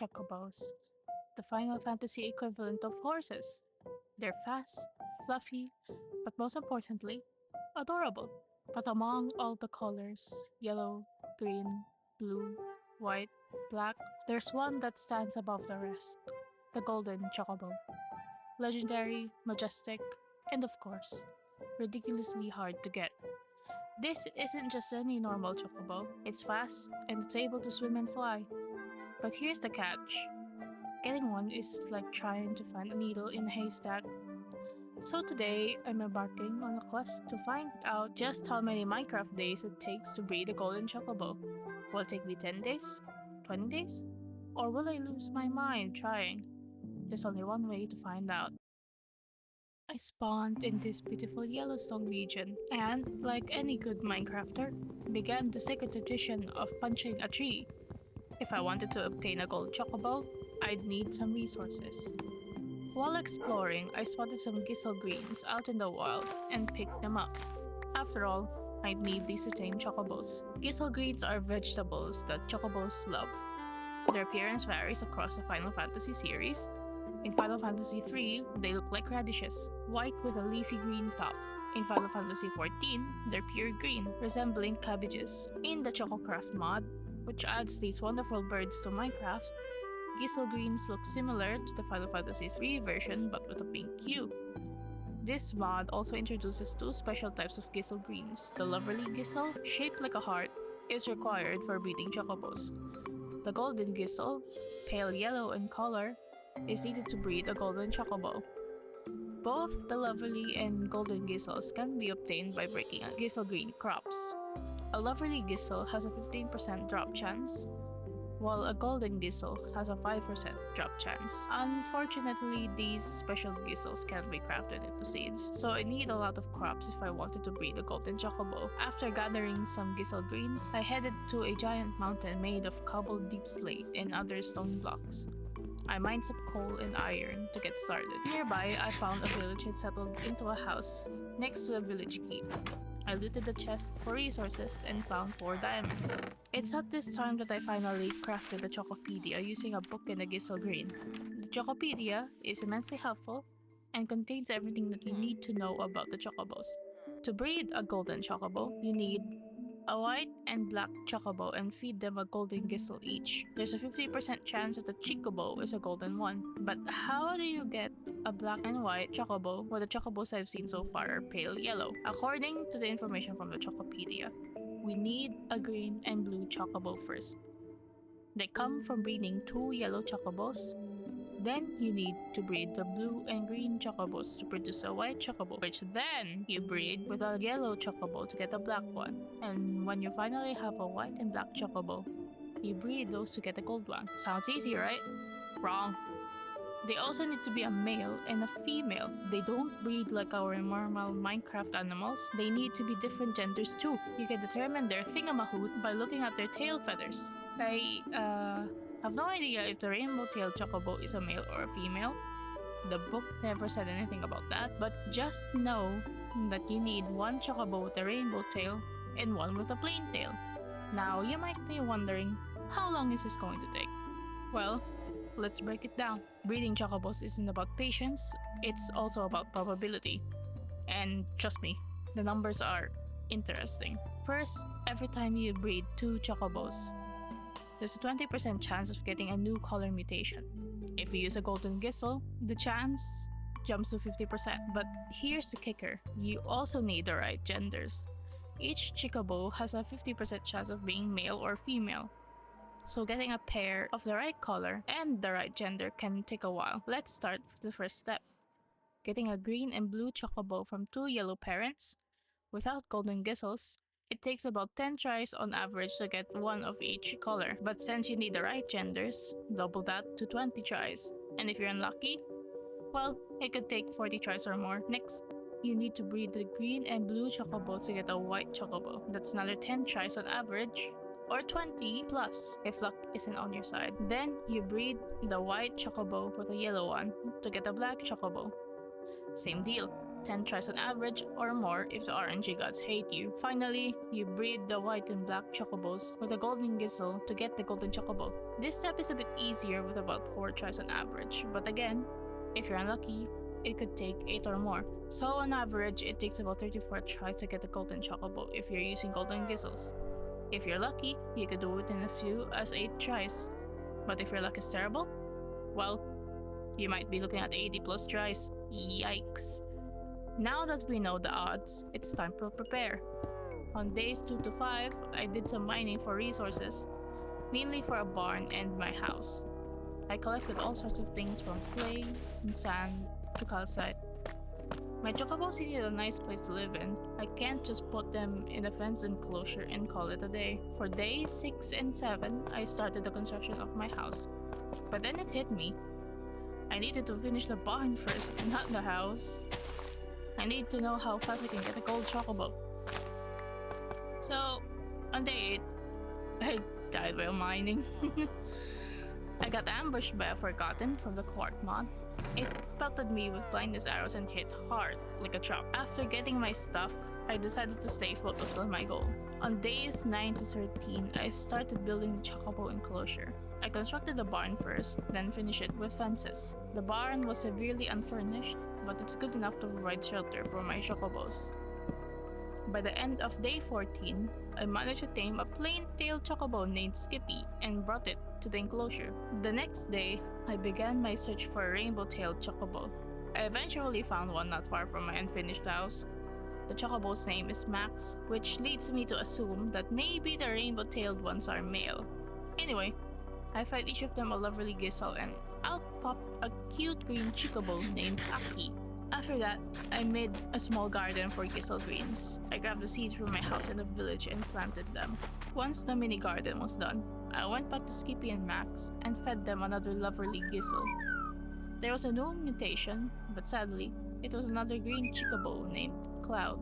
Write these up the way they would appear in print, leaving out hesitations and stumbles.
chocobos, the Final Fantasy equivalent of horses. They're fast, fluffy, but most importantly, adorable. But among all the colors yellow, green, blue, white, black there's one that stands above the rest, the golden chocobo. Legendary, majestic, and of course, ridiculously hard to get. This isn't just any normal chocobo, it's fast and it's able to swim and fly. But here's the catch, getting one is like trying to find a needle in a haystack. So today, I'm embarking on a quest to find out just how many Minecraft days it takes to breed a golden chocobo. Will it take me 10 days? 20 days? Or will I lose my mind trying? There's only one way to find out. I spawned in this beautiful Yellowstone region and, like any good Minecrafter, began the sacred tradition of punching a tree. If I wanted to obtain a gold chocobo, I'd need some resources. While exploring, I spotted some Gysahl greens out in the wild and picked them up. After all, I'd need these to tame chocobos. Gysahl greens are vegetables that chocobos love. Their appearance varies across the Final Fantasy series. In Final Fantasy III, they look like radishes, white with a leafy green top. In Final Fantasy XIV, they're pure green, resembling cabbages. In the ChocoCraft mod, which adds these wonderful birds to Minecraft, Gysahl greens look similar to the Final Fantasy III version but with a pink hue. This mod also introduces two special types of Gysahl greens. The Loverly Gysahl, shaped like a heart, is required for breeding chocobos. The Golden Gysahl, pale yellow in color, is needed to breed a golden chocobo. Both the Loverly and Golden Gysahls can be obtained by breaking a Gysahl green crops. A Loverly Gysahl has a 15% drop chance, while a Golden Gysahl has a 5% drop chance. Unfortunately, these special Gysahls can't be crafted into seeds, so I need a lot of crops if I wanted to breed a golden chocobo. After gathering some Gysahl greens, I headed to a giant mountain made of cobbled deep slate and other stone blocks. I mined some coal and iron to get started. Nearby, I found a village and settled into a house next to a village keep. I looted the chest for resources and found 4 diamonds. It's at this time that I finally crafted the Chocopedia using a book and a Gysahl green. The Chocopedia is immensely helpful and contains everything that you need to know about the chocobos. To breed a golden chocobo, you need a white and black chocobo and feed them a golden Gysahl each. There's a 50% chance that the chocobo is a golden one. But how do you get a black and white chocobo when the chocobos I've seen so far are pale yellow? According to the information from the Chocopedia, we need a green and blue chocobo first. They come from breeding 2 yellow chocobos. Then you need to breed the blue and green chocobos to produce a white chocobo, which then you breed with a yellow chocobo to get a black one. And when you finally have a white and black chocobo, you breed those to get a gold one. Sounds easy, right? Wrong. They also need to be a male and a female. They don't breed like our normal Minecraft animals. They need to be different genders too. You can determine their thingamahoot by looking at their tail feathers. I have no idea if the rainbow-tailed chocobo is a male or a female. The book never said anything about that, but just know that you need one chocobo with a rainbow tail and one with a plain tail. Now, you might be wondering, how long is this going to take? Well, let's break it down. Breeding chocobos isn't about patience, it's also about probability. And trust me, the numbers are interesting. First, every time you breed 2 chocobos, there's a 20% chance of getting a new color mutation. If you use a golden Gysahl, the chance jumps to 50%. But here's the kicker, you also need the right genders. Each chocobo has a 50% chance of being male or female. So getting a pair of the right color and the right gender can take a while. Let's start with the first step. Getting a green and blue chocobo from 2 yellow parents without golden Gysahls. It takes about 10 tries on average to get one of each color, but since you need the right genders, double that to 20 tries. And if you're unlucky, well, it could take 40 tries or more. Next, you need to breed the green and blue chocobo to get a white chocobo. That's another 10 tries on average, or 20 plus if luck isn't on your side. Then you breed the white chocobo with a yellow one to get a black chocobo. Same deal. 10 tries on average or more if the RNG gods hate you. Finally, you breed the white and black chocobos with a golden Gysahl to get the golden chocobo. This step is a bit easier with about 4 tries on average, but again, if you're unlucky, it could take 8 or more. So on average, it takes about 34 tries to get the golden chocobo if you're using golden Gysahls. If you're lucky, you could do it in a few as 8 tries. But if your luck is terrible, well, you might be looking at 80 plus tries. Yikes. Now that we know the odds, it's time to prepare. On days 2 to 5, I did some mining for resources, mainly for a barn and my house. I collected all sorts of things from clay and sand to calcite. My chocobos needed a nice place to live in. I can't just put them in a fenced enclosure and call it a day. For days 6 and 7, I started the construction of my house. But then it hit me. I needed to finish the barn first, not the house. I need to know how fast I can get a gold chocobo. So, on day 8, I died while mining. I got ambushed by a forgotten from the Quart mod. It pelted me with blindness arrows and hit hard, like a truck. After getting my stuff, I decided to stay focused on my goal. On days 9 to 13, I started building the chocobo enclosure. I constructed the barn first, then finished it with fences. The barn was severely unfurnished, but it's good enough to provide shelter for my chocobos. By the end of day 14, I managed to tame a plain-tailed chocobo named Skippy and brought it to the enclosure. The next day, I began my search for a rainbow-tailed chocobo. I eventually found one not far from my unfinished house. The chocobo's name is Max, which leads me to assume that maybe the rainbow-tailed ones are male. Anyway, I fed each of them a lovely Gysahl and out popped a cute green chocobo named Aki. After that, I made a small garden for Gysahl greens. I grabbed the seeds from my house in the village and planted them. Once the mini garden was done, I went back to Skippy and Max and fed them another lovely Gysahl. There was a new mutation, but sadly, it was another green chocobo named Cloud.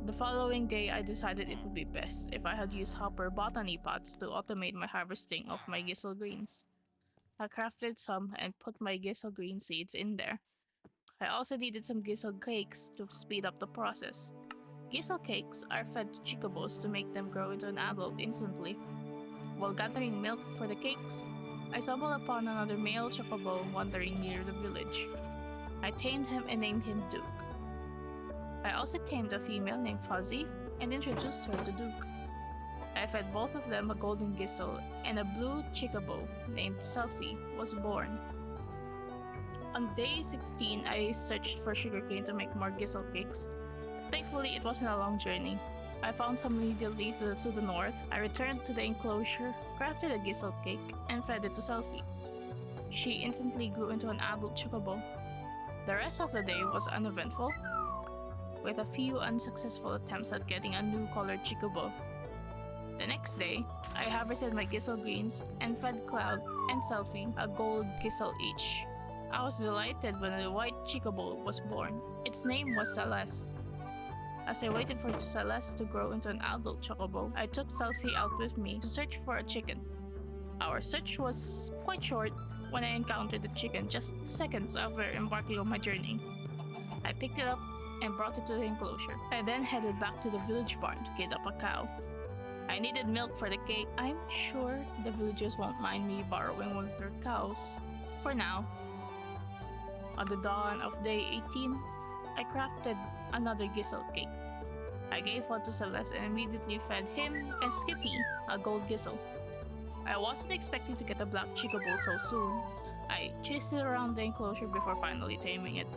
The following day, I decided it would be best if I had used hopper botany pots to automate my harvesting of my Gysahl greens. I crafted some and put my Gysahl green seeds in there. I also needed some Gysahl cakes to speed up the process. Gysahl cakes are fed to chocobos to make them grow into an adult instantly. While gathering milk for the cakes, I stumbled upon another male chocobo wandering near the village. I tamed him and named him Duke. I also tamed a female named Fuzzy and introduced her to Duke. I fed both of them a golden Gysahl, and a blue chocobo named Selfie was born. On day 16, I searched for sugarcane to make more Gysahl cakes. Thankfully, it wasn't a long journey. I found some immediately to the north. I returned to the enclosure, crafted a Gysahl cake, and fed it to Selfie. She instantly grew into an adult chocobo. The rest of the day was uneventful, with a few unsuccessful attempts at getting a new colored chocobo. The next day, I harvested my Gysahl greens and fed Cloud and Selfie a gold Gysahl each. I was delighted when a white chocobo was born. Its name was Celeste. As I waited for Celeste to grow into an adult chocobo, I took Selfie out with me to search for a chicken. Our search was quite short when I encountered the chicken just seconds after embarking on my journey. I picked it up and brought it to the enclosure. I then headed back to the village barn to get up a cow. I needed milk for the cake. I'm sure the villagers won't mind me borrowing one of their cows. For now. On the dawn of day 18, I crafted another Gysahl cake. I gave one to Celeste and immediately fed him and Skippy a gold Gysahl. I wasn't expecting to get a black chocobo so soon. I chased it around the enclosure before finally taming it.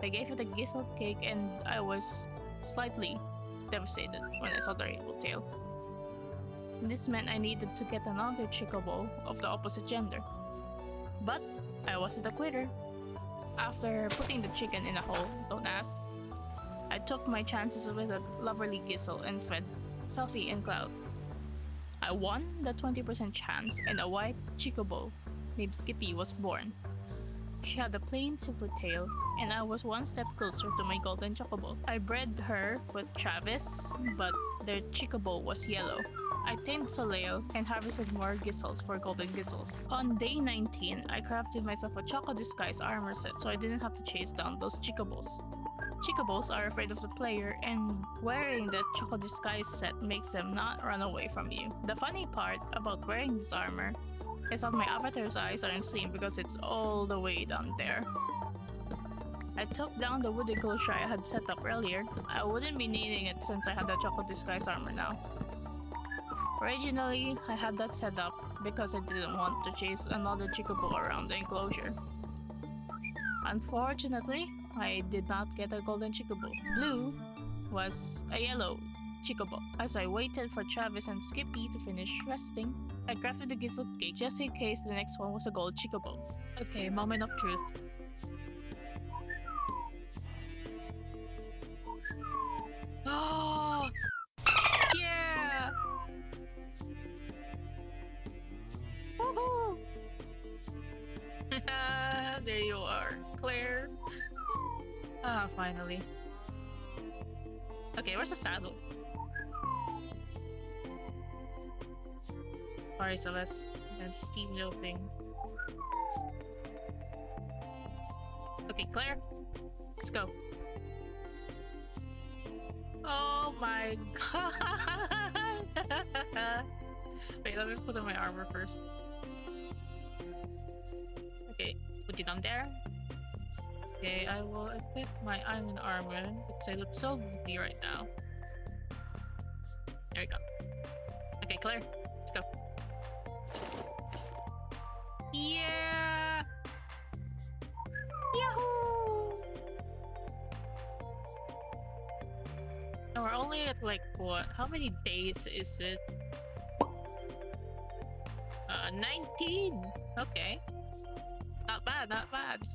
I gave it a Gysahl cake and I was slightly devastated when I saw the rainbow tail. This meant I needed to get another chocobo of the opposite gender. But I wasn't a quitter. After putting the chicken in a hole, don't ask, I took my chances with a lovely Gysahl and fed Selfie and Cloud. I won the 20% chance and a white chocobo named Skippy was born. She had a plain silver tail, and I was one step closer to my golden chocobo. I bred her with Travis, but their chocobo was yellow. I tamed Soleil and harvested more Gysahls for golden Gysahls. On day 19, I crafted myself a Choco Disguise armor set so I didn't have to chase down those chocobos. Chocobos are afraid of the player, and wearing the Choco Disguise set makes them not run away from you. The funny part about wearing this armor is that my avatar's eyes aren't seen because it's all the way down there. I took down the wooden closure I had set up earlier. I wouldn't be needing it since I had the Choco Disguise armor now. Originally, I had that set up because I didn't want to chase another Chocobo around the enclosure. Unfortunately, I did not get a golden Chocobo. Blue was a yellow Chocobo. As I waited for Travis and Skippy to finish resting, I crafted the Gysahl cake just in case the next one was a gold Chocobo. Okay, moment of truth. Oh! Yeah! Woohoo! There you are, Claire. Ah, finally. Okay, where's the saddle? Sorry, Celeste. And Steve Yapping. Okay, Claire. Let's go. Oh my god! Wait, let me put on my armor first. Okay, put it on there. Okay, I will equip my iron armor because I look so goofy right now. There we go. Okay, Claire, let's go. Yeah! Yahoo! And we're only at like what? How many days is it? 19! Okay. Not bad, not bad.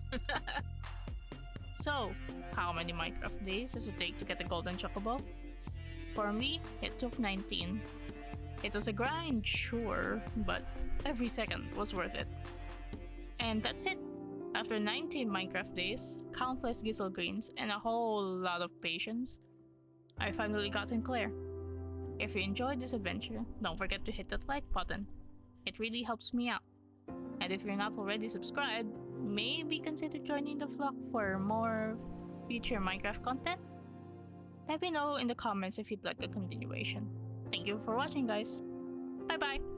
So, how many Minecraft days does it take to get the golden Chocobo? For me, it took 19. It was a grind, sure, but every second was worth it. And that's it. After 19 Minecraft days, countless Gysahl greens, and a whole lot of patience, I finally gotten Claire. If you enjoyed this adventure, don't forget to hit that like button. It really helps me out. And if you're not already subscribed, maybe consider joining the vlog for more future Minecraft content? Let me know in the comments if you'd like a continuation. Thank you for watching, guys. Bye bye!